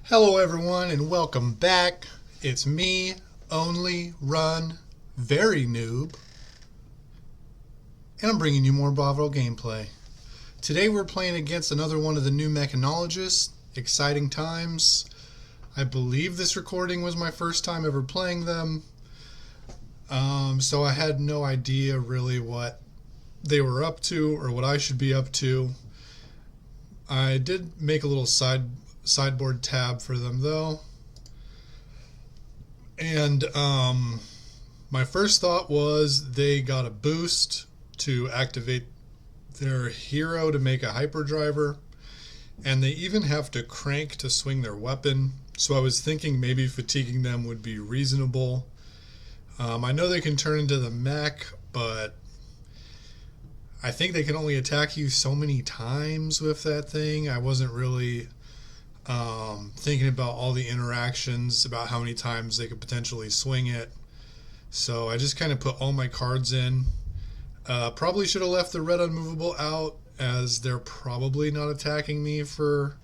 Hello everyone and welcome back. It's me, Only Run, Very Noob, and I'm bringing you more Bravo gameplay. Today we're playing against another one of the new mechanologists. Exciting times. I believe this recording was my first time ever playing them, so I had no idea really what they were up to or what I should be up to. I did make a little sideboard tab for them though, and my first thought was they got a boost to activate their hero to make a hyperdriver, and they even have to crank to swing their weapon, so I was thinking maybe fatiguing them would be reasonable. I know they can turn into the mech, but I think they can only attack you so many times with that thing. I wasn't really thinking about all the interactions, about how many times they could potentially swing it. So I just kind of put all my cards in. Probably should have left the red unmovable out, as they're probably not attacking me for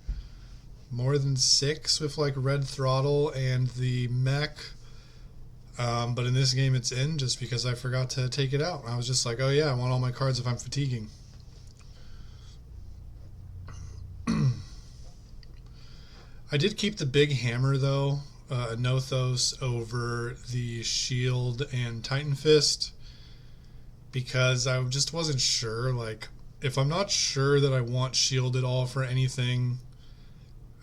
more than 6 with like red throttle and the mech. But in this game it's in just because I forgot to take it out. I was just like, oh yeah, I want all my cards if I'm fatiguing. I did keep the big hammer though, Nothos over the shield and Titan Fist, because I just wasn't sure. Like, if I'm not sure that I want shield at all for anything,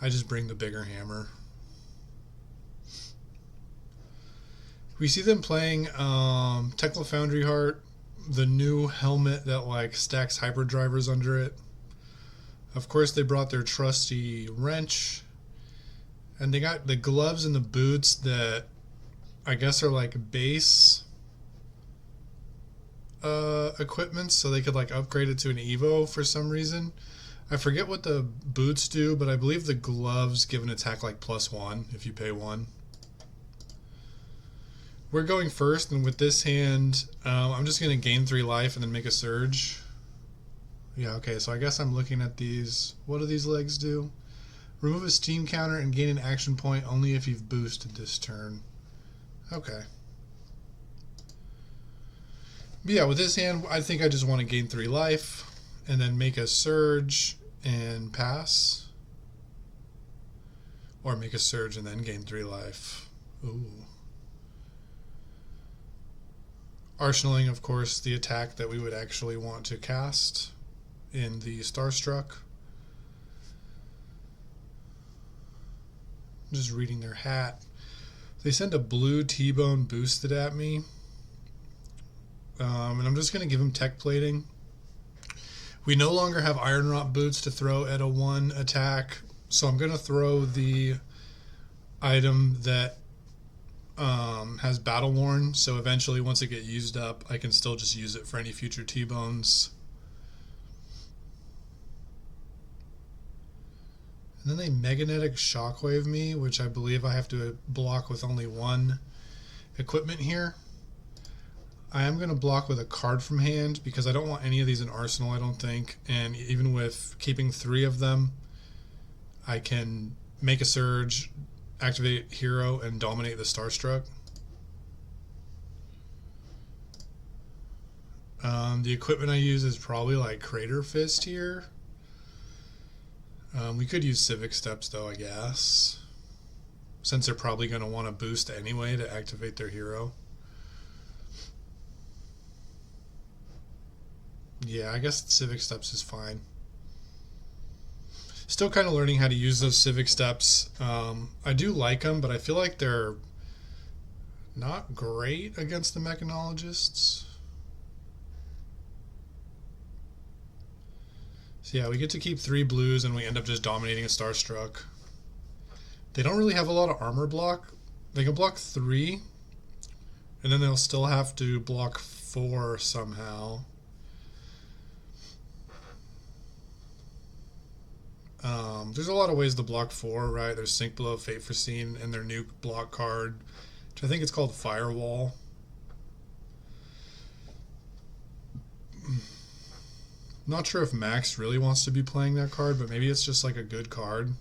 I just bring the bigger hammer. We see them playing Tekla Foundry Heart, the new helmet that like stacks hyperdrivers under it. Of course they brought their trusty wrench, and they got the gloves and the boots that I guess are like base equipment, so they could like upgrade it to an EVO for some reason. I forget what the boots do, but I believe the gloves give an attack like +1 if you pay 1. We're going first, and with this hand, I'm just going to gain 3 life and then make a surge. Yeah, okay, so I guess I'm looking at these. What do these legs do? Remove a steam counter and gain an action point only if you've boosted this turn. Okay. But yeah, with this hand, I think I just want to gain 3 life and then make a surge and pass. Or make a surge and then gain 3 life. Ooh. Arsenaling, of course, the attack that we would actually want to cast in the Starstruck. Just reading their hat. They send a blue T-bone boosted at me. And I'm just going to give him tech plating. We no longer have iron rot boots to throw at a 1 attack, so I'm going to throw the item that has battle worn, so eventually once it gets used up I can still just use it for any future T-bones. And then they magnetic shockwave me, which I believe I have to block with only 1 equipment here. I am going to block with a card from hand because I don't want any of these in arsenal, I don't think. And even with keeping 3 of them, I can make a surge, activate hero, and dominate the Starstruck. The equipment I use is probably like Crater Fist here. We could use Civic Steps though, I guess, since they're probably going to want to boost anyway to activate their hero. Yeah, I guess Civic Steps is fine. Still kind of learning how to use those Civic Steps. I do like them, but I feel like they're not great against the mechanologists. So yeah, we get to keep 3 blues and we end up just dominating a Starstruck. They don't really have a lot of armor block. They can block 3, and then they'll still have to block 4 somehow. There's a lot of ways to block 4, right? There's Sink Below, Fate Foreseen, and their new block card, which I think it's called Firewall. Not sure if Maxx really wants to be playing that card, but maybe it's just like a good card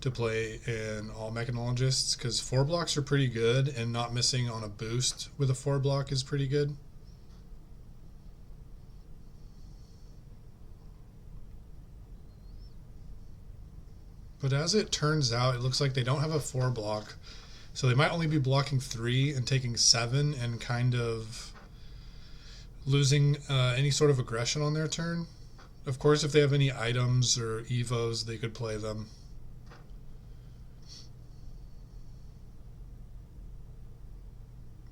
to play in all mechanologists, because 4 blocks are pretty good, and not missing on a boost with a 4 block is pretty good. But as it turns out, it looks like they don't have a 4 block, so they might only be blocking 3 and taking 7 and kind of losing any sort of aggression on their turn. Of course, if they have any items or EVOs, they could play them.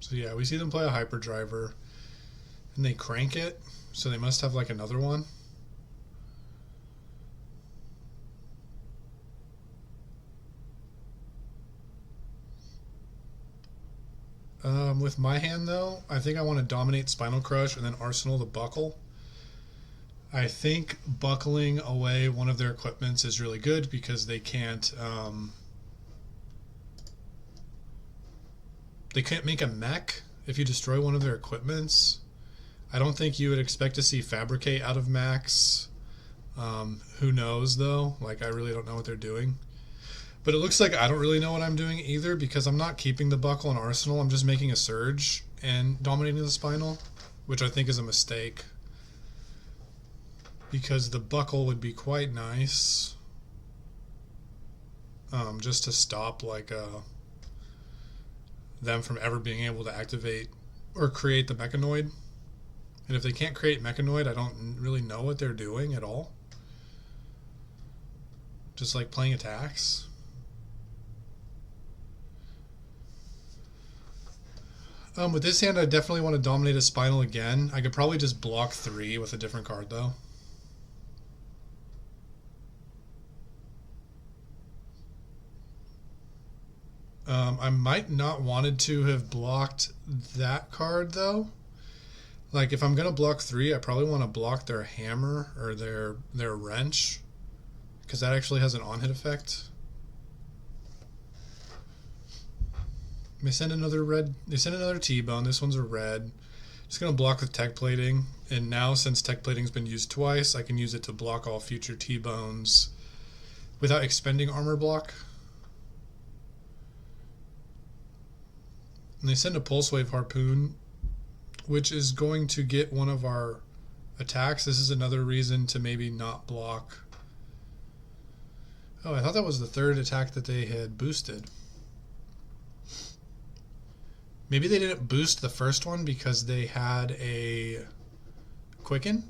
So yeah, we see them play a hyperdriver, and they crank it, so they must have like another one. With my hand, though, I think I want to dominate Spinal Crush and then Arsenal the Buckle. I think buckling away one of their equipments is really good because they can't make a mech if you destroy one of their equipments. I don't think you would expect to see Fabricate out of Maxx. Who knows, though? Like, I really don't know what they're doing. But it looks like I don't really know what I'm doing either, because I'm not keeping the Buckle and Arsenal. I'm just making a Surge and dominating the Spinal, which I think is a mistake, because the Buckle would be quite nice, just to stop like them from ever being able to activate or create the Mechanoid. And if they can't create Mechanoid, I don't really know what they're doing at all. Just like playing attacks. With this hand, I definitely want to dominate a Spinal again. I could probably just block 3 with a different card, though. I might not wanted to have blocked that card, though. Like, if I'm going to block 3, I probably want to block their hammer or their wrench, because that actually has an on-hit effect. They send another red. They send another T-bone. This one's a red. Just gonna block with tech plating. And now, since tech plating's been used twice, I can use it to block all future T-bones without expending armor block. And they send a pulse wave harpoon, which is going to get one of our attacks. This is another reason to maybe not block. Oh, I thought that was the 3rd attack that they had boosted. Maybe they didn't boost the first one because they had a Quicken.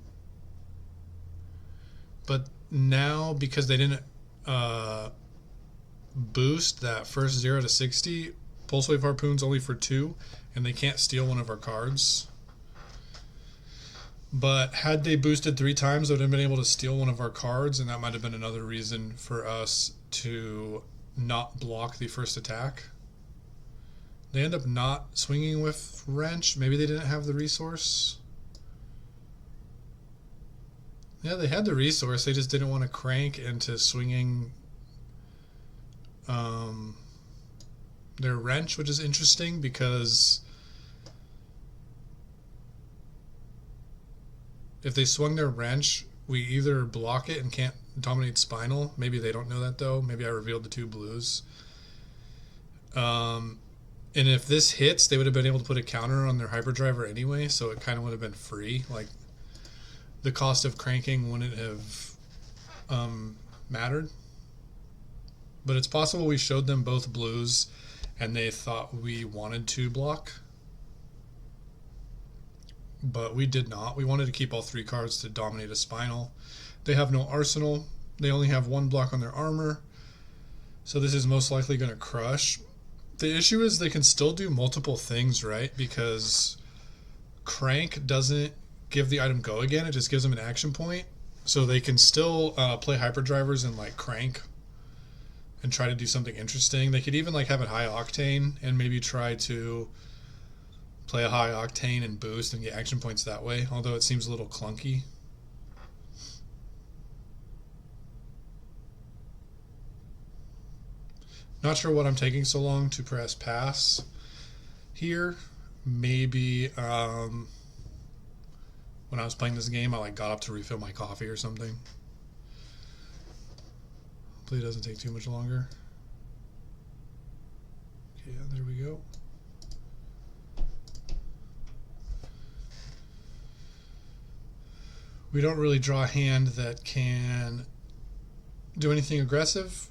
But now, because they didn't boost that first 0 to 60, Pulse Wave Harpoon's only for 2, and they can't steal one of our cards. But had they boosted 3 times, they would have been able to steal one of our cards, and that might have been another reason for us to not block the first attack. They end up not swinging with Wrench. Maybe they didn't have the resource. Yeah, they had the resource. They just didn't want to crank into swinging their Wrench, which is interesting because if they swung their Wrench, we either block it and can't dominate Spinal. Maybe they don't know that, though. Maybe I revealed the 2 blues. And if this hits, they would have been able to put a counter on their hyperdriver anyway, so it kind of would have been free. Like, the cost of cranking wouldn't have mattered. But it's possible we showed them both blues and they thought we wanted to block. But we did not. We wanted to keep all 3 cards to dominate a Spinal. They have no arsenal. They only have 1 block on their armor. So this is most likely going to crush. The issue is they can still do multiple things, right? Because crank doesn't give the item go again. It just gives them an action point. So they can still play hyperdrivers and like crank and try to do something interesting. They could even like have it high octane and maybe try to play a high octane and boost and get action points that way. Although it seems a little clunky. Not sure what I'm taking so long to press pass here. Maybe when I was playing this game, I like got up to refill my coffee or something. Hopefully it doesn't take too much longer. Okay, there we go. We don't really draw a hand that can do anything aggressive,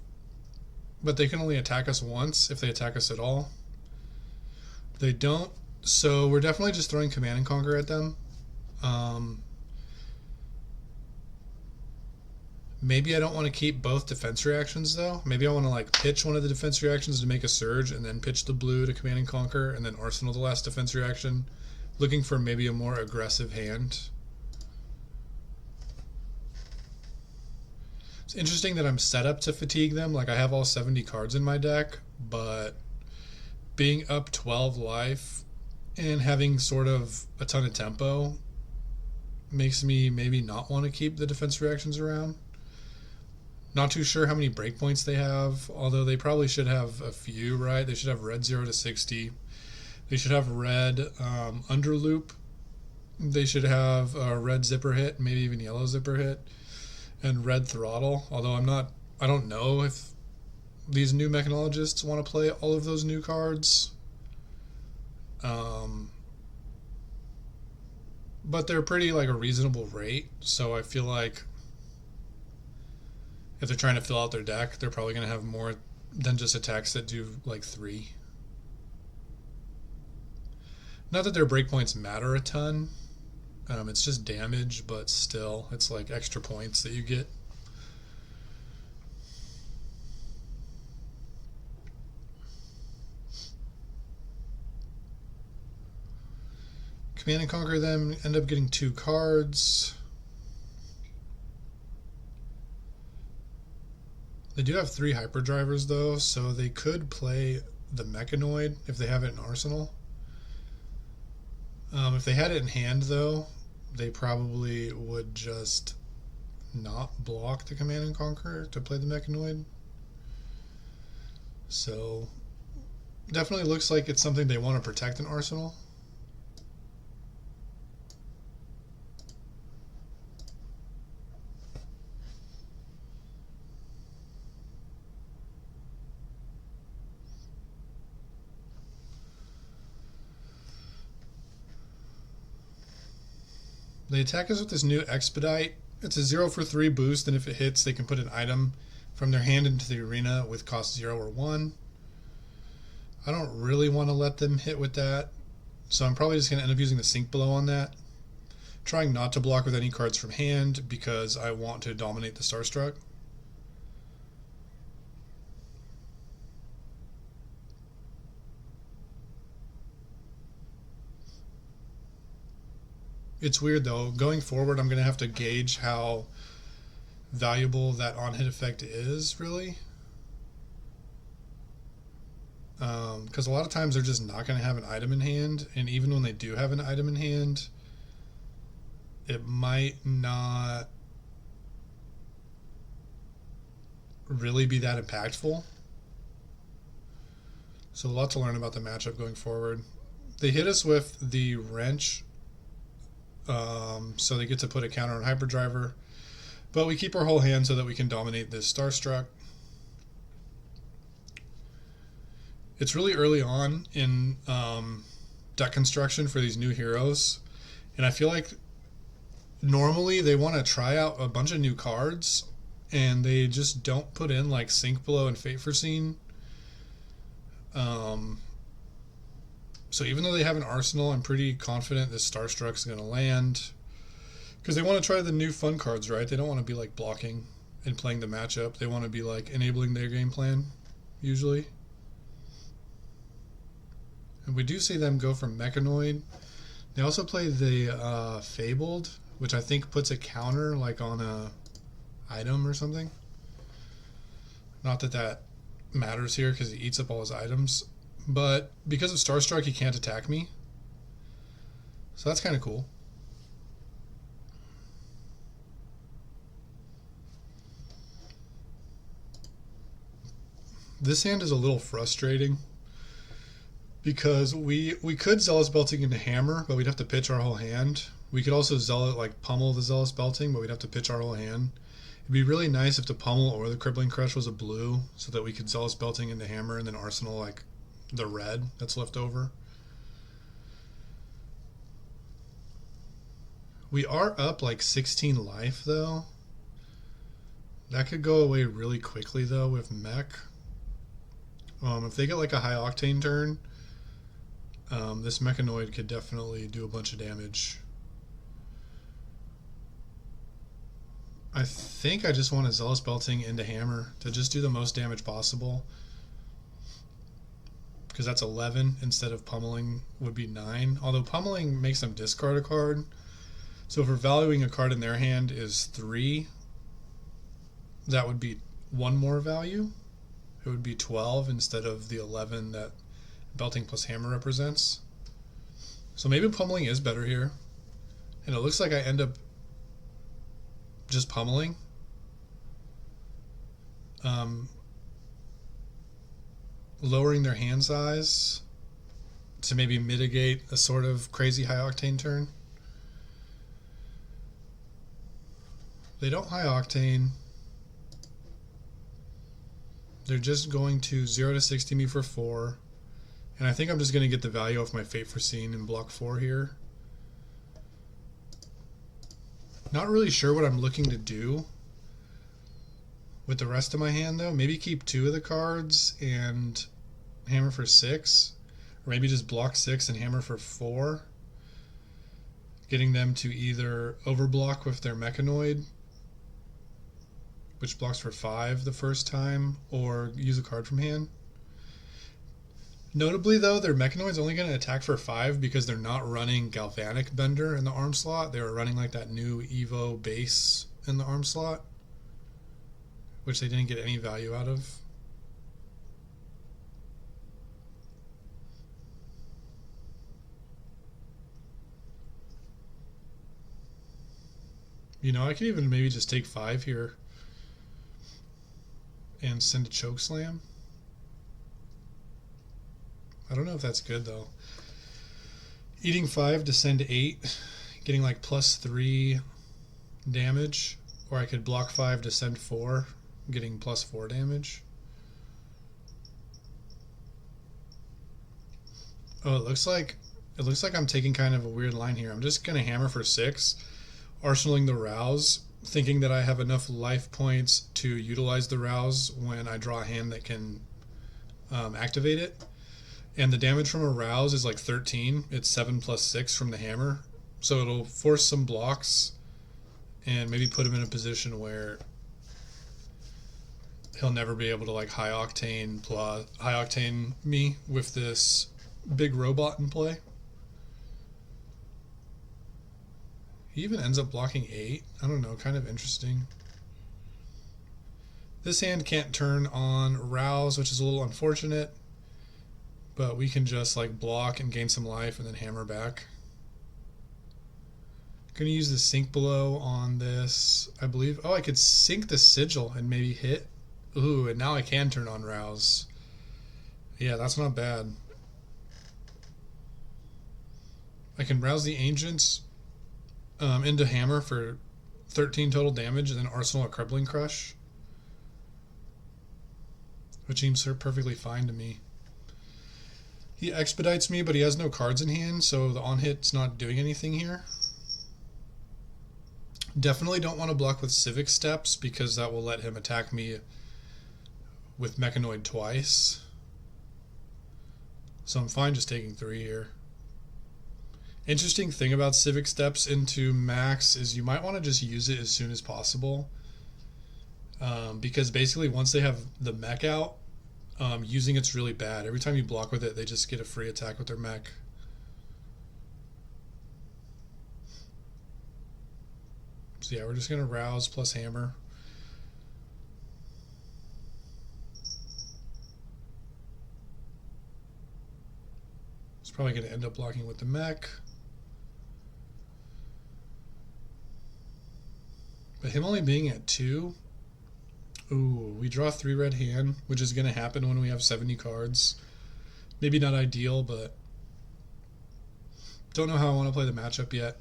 but they can only attack us once if they attack us at all. They don't, so we're definitely just throwing Command and Conquer at them. Maybe I don't want to keep both defense reactions though. Maybe I want to like pitch one of the defense reactions to make a surge and then pitch the blue to Command and Conquer and then arsenal the last defense reaction, looking for maybe a more aggressive hand. It's interesting that I'm set up to fatigue them. Like I have all 70 cards in my deck, but being up 12 life and having sort of a ton of tempo makes me maybe not want to keep the defense reactions around. Not too sure how many breakpoints they have, although they probably should have a few, right? They should have red 0 to 60. They should have red under loop. They should have a red zipper hit, maybe even yellow zipper hit, and red throttle. Although I don't know if these new mechanologists want to play all of those new cards. But they're pretty like a reasonable rate, so I feel like if they're trying to fill out their deck, they're probably going to have more than just attacks that do like 3. Not that their breakpoints matter a ton. It's just damage, but still, it's like extra points that you get. Command and Conquer them, end up getting 2 cards. They do have 3 hyperdrivers though, so they could play the mechanoid if they have it in arsenal. If they had it in hand though, they probably would just not block the Command and Conquer to play the mechanoid. So definitely looks like it's something they want to protect in arsenal. They attack us with this new Expedite. It's a 0 for 3 boost, and if it hits, they can put an item from their hand into the arena with cost 0 or 1. I don't really want to let them hit with that, so I'm probably just going to end up using the Sink Blow on that. Trying not to block with any cards from hand because I want to dominate the Starstruck. It's weird though, going forward I'm going to have to gauge how valuable that on-hit effect is, really. Because a lot of times they're just not going to have an item in hand, and even when they do have an item in hand, it might not really be that impactful. So a lot to learn about the matchup going forward. They hit us with the wrench, so they get to put a counter on Hyperdriver, but we keep our whole hand so that we can dominate this Starstruck. It's really early on in deck construction for these new heroes, and I feel like normally they want to try out a bunch of new cards and they just don't put in like Sink Blow and Fate Foreseen. So even though they have an arsenal, I'm pretty confident this Starstruck's going to land. Because they want to try the new fun cards, right? They don't want to be like blocking and playing the matchup. They want to be like enabling their game plan, usually. And we do see them go for Mechanoid. They also play the Fabled, which I think puts a counter like on a item or something. Not that that matters here because he eats up all his items. But because of Starstruck, he can't attack me. So that's kind of cool. This hand is a little frustrating because we could Zealous Belting into Hammer, but we'd have to pitch our whole hand. We could also pummel the Zealous Belting, but we'd have to pitch our whole hand. It'd be really nice if the pummel or the crippling crush was a blue, so that we could zealous belting into hammer and then arsenal like the red that's left over. We are up like 16 life though. That could go away really quickly though with mech. If they get like a high octane turn, this mechanoid could definitely do a bunch of damage. I think I just want a zealous belting into hammer to just do the most damage possible, because that's 11 instead of pummeling would be 9. Although pummeling makes them discard a card, so if we're valuing a card in their hand is 3, that would be 1 more value. It would be 12 instead of the 11 that belting plus hammer represents. So maybe pummeling is better here, and it looks like I end up just pummeling. Lowering their hand size to maybe mitigate a sort of crazy high octane turn. They don't high octane. They're just going to 0 to 60 me for 4. And I think I'm just going to get the value off my Fate Foreseen in block 4 here. Not really sure what I'm looking to do with the rest of my hand though. Maybe keep 2 of the cards and hammer for 6. Or maybe just block 6 and hammer for 4. Getting them to either overblock with their mechanoid, which blocks for 5 the first time, or use a card from hand. Notably though, their mechanoid's only going to attack for 5 because they're not running Galvanic Bender in the arm slot. They were running like that new EVO base in the arm slot, which they didn't get any value out of. You know, I could even maybe just take 5 here and send a choke slam. I don't know if that's good though. Eating 5 to send 8, getting like +3 damage, or I could block 5 to send 4, getting +4 damage. Oh, it looks like I'm taking kind of a weird line here. I'm just gonna hammer for 6, arsenaling the rouse, thinking that I have enough life points to utilize the rouse when I draw a hand that can activate it. And the damage from a rouse is like 13. It's 7 + 6 from the hammer. So it'll force some blocks and maybe put him in a position where he'll never be able to like high octane me with this big robot in play. He even ends up blocking 8. I don't know, kind of interesting. This hand can't turn on rouse, which is a little unfortunate. But we can just like block and gain some life and then hammer back. Gonna use the sink below on this, I believe. Oh, I could sink the sigil and maybe hit. Ooh, and now I can turn on rouse. Yeah, that's not bad. I can rouse the ancients into hammer for 13 total damage and then arsenal a crippling crush, which seems perfectly fine to me. He expedites me, but he has no cards in hand, so the on-hit's not doing anything here. Definitely don't want to block with Civic Steps, because that will let him attack me with Mechanoid twice. So I'm fine just taking 3 here. Interesting thing about Civic Steps into Maxx is you might want to just use it as soon as possible. Because basically once they have the mech out, using it's really bad. Every time you block with it, they just get a free attack with their mech. So yeah, we're just going to rouse plus hammer. It's probably going to end up blocking with the mech. But him only being at 2... Ooh, we draw 3 red hand, which is going to happen when we have 70 cards. Maybe not ideal, but don't know how I want to play the matchup yet.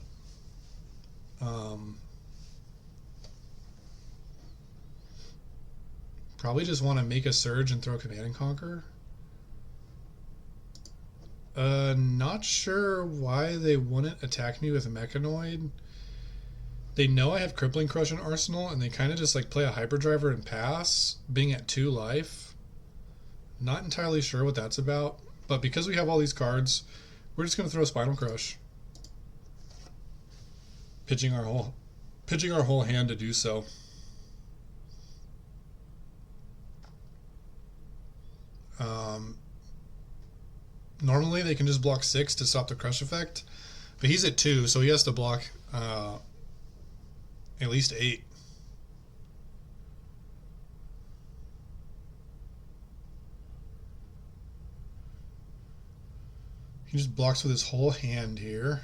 Probably just want to make a surge and throw Command and Conquer. Not sure why they wouldn't attack me with a Mechanoid. They know I have Crippling Crush in Arsenal, and they kind of just like play a Hyperdriver and pass, being at 2 life. Not entirely sure what that's about, but because we have all these cards, we're just going to throw Spinal Crush. Pitching our whole hand to do so. Normally they can just block 6 to stop the crush effect, but he's at 2, so he has to block at least 8. He just blocks with his whole hand here.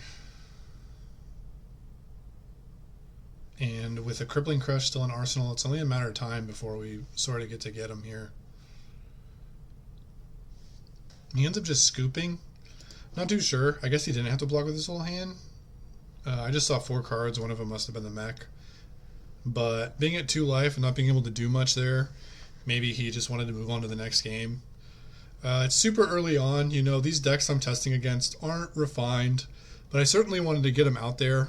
And with a Crippling Crush still in Arsenal, it's only a matter of time before we sort of get him here. He ends up just scooping. Not too sure. I guess he didn't have to block with his whole hand. I just saw 4 cards. One of them must have been the mech. But being at 2 life and not being able to do much there, maybe he just wanted to move on to the next game. It's super early on. You know, these decks I'm testing against aren't refined, but I certainly wanted to get them out there.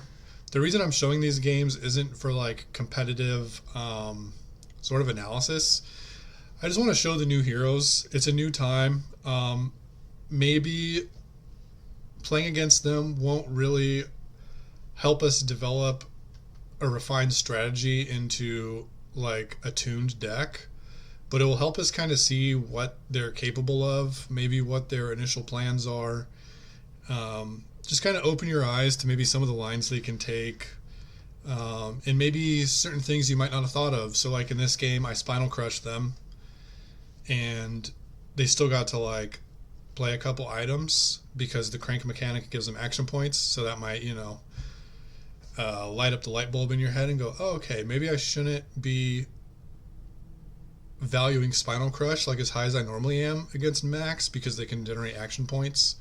The reason I'm showing these games isn't for like competitive sort of analysis. I just want to show the new heroes. It's a new time. Maybe playing against them won't really help us develop a refined strategy into like a tuned deck, but it will help us kind of see what they're capable of, maybe what their initial plans are. Just kind of open your eyes to maybe some of the lines they can take, and maybe certain things you might not have thought of. So like in this game, I Spinal Crushed them, and they still got to like play a couple items because the crank mechanic gives them action points, so that might, you know, light up the light bulb in your head and go, oh, okay, maybe I shouldn't be valuing Spinal Crush like as high as I normally am against Maxx because they can generate action points.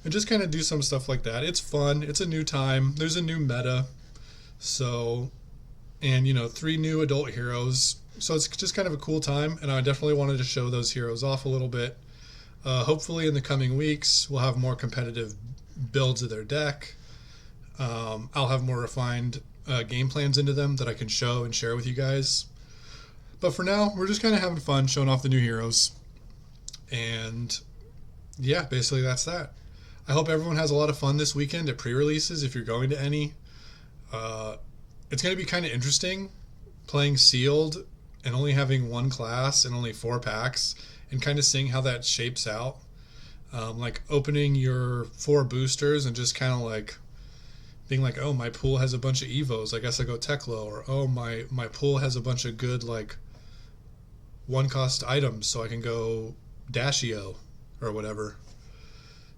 And just kind of do some stuff like that. It's fun. It's a new time. There's a new meta. So, and you know, 3 new adult heroes. So it's just kind of a cool time, and I definitely wanted to show those heroes off a little bit. Hopefully in the coming weeks, we'll have more competitive builds of their deck. I'll have more refined game plans into them that I can show and share with you guys. But for now, we're just kind of having fun showing off the new heroes. And yeah, basically that's that. I hope everyone has a lot of fun this weekend at pre-releases if you're going to any. It's going to be kind of interesting playing sealed and only having 1 class and only 4 packs and kind of seeing how that shapes out. Like opening your 4 boosters and just kind of like being like, oh, my pool has a bunch of EVOs, I guess I go Teklo, or oh, my pool has a bunch of good like 1-cost items, so I can go Dashio or whatever.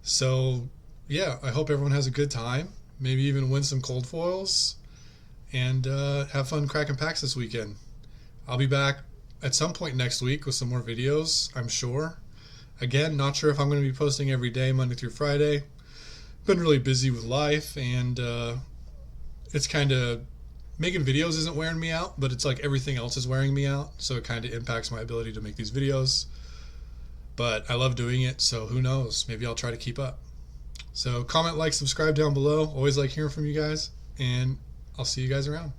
So yeah, I hope everyone has a good time, maybe even win some cold foils, and have fun cracking packs this weekend. I'll be back at some point next week with some more videos, I'm sure. Again, not sure if I'm going to be posting every day, Monday through Friday. Been really busy with life, and it's kind of making videos isn't wearing me out, but it's like everything else is wearing me out, so it kind of impacts my ability to make these videos. But I love doing it, so who knows, maybe I'll try to keep up. So comment, like, subscribe down below. Always like hearing from you guys, and I'll see you guys around.